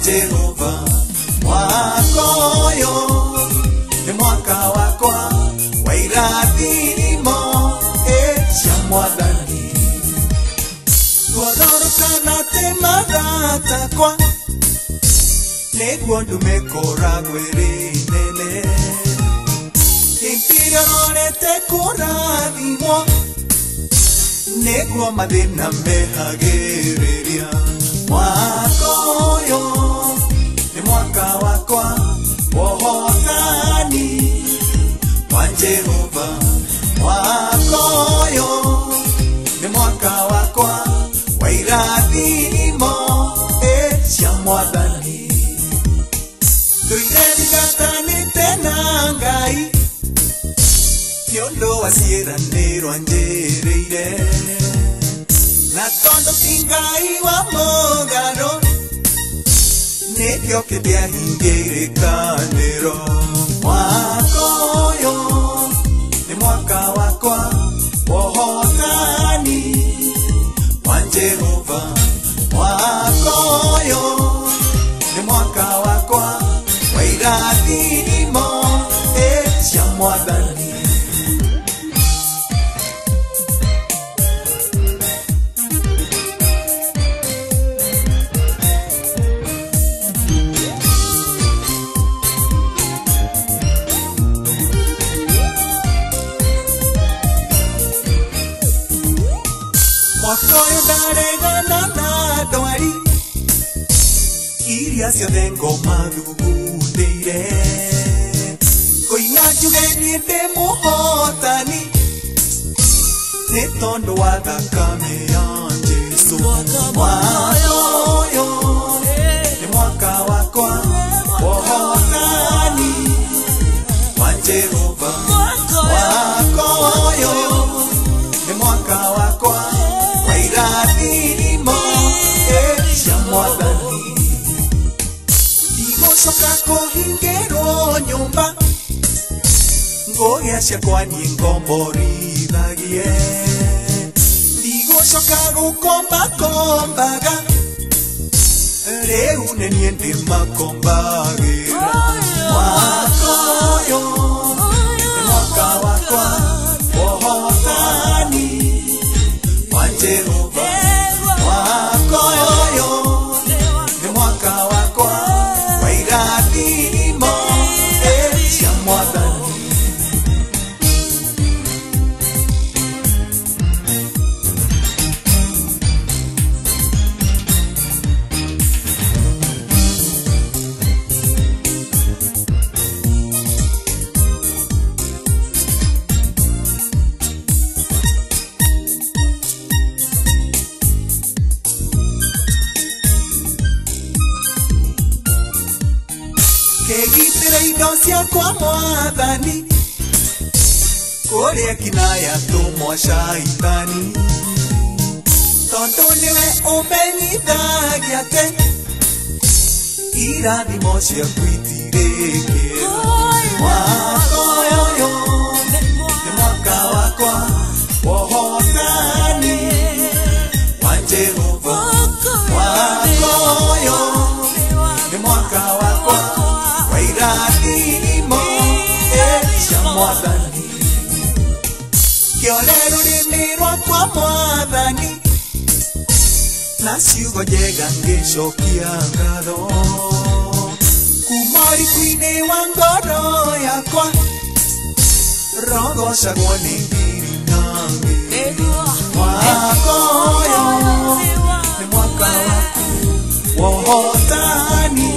Jehova wakoyo ni mwaka wakwa wa irathimo cia Mwathani tuororokana te marata kwa niguo ndume koragwo iri nene intirorete kurathimwo niguo mathina mehagiriria wakoyo ni mwaka wakwa wohotani wa Jehova wakoyo ni mwaka wakwa wa irathimo cia Mwathani tuirerigatanite na Ngai tiondo wa ciiranirwo njiriire na tondo ti Ngai wa mugaro nikio kitia hingirikaniro wakoyo ni mwaka wakwa wohotani wa Jehova wakoyo ni mwaka wakwa wa irathimo cia Mwathani Wakoyo ndaregana na ndwari iria ciothe ngomathugundĩire kũina njuge niĩ ndĩ mũhotani nĩ tondũ wa thakame ya Jesũ wakoyo nĩ mwaka wakwa wohotani wa Jehova wakoyo nĩ mwaka wakwa wa irathimo cia Mwathani ndigũcoka kũhingĩrwo nyũmba ngũgĩa ciakwa niĩ ngomborithagie ndigũcoka gũkombakombaga rĩu nĩ niĩ ndĩmakombagĩra wakoyo nĩ mwaka wakwa wohotani wa Jehova wakoyo ni mwaka wakwa wa irathimo cia Mwathani kegitĩre indo ciakwa Mwathani kũrĩa kinaya tũmwa caitani tondũ nĩwe ũmenyithagia atĩ irathimo ciaku itirĩkĩra wakoyo nĩ mwaka wakwa wohotani wa Jehova wakoyo nĩ mwaka wakwa wa irathimo cia Mwathani kĩone rũrĩmĩ rwakwa Mwathani na ciugo njega ngĩcokia ngatho kuma ũriku-inĩ wa ngoro yakwa rogocagwo nĩ ngiri na ngiri wakoyo nĩ mwaka waku wohotani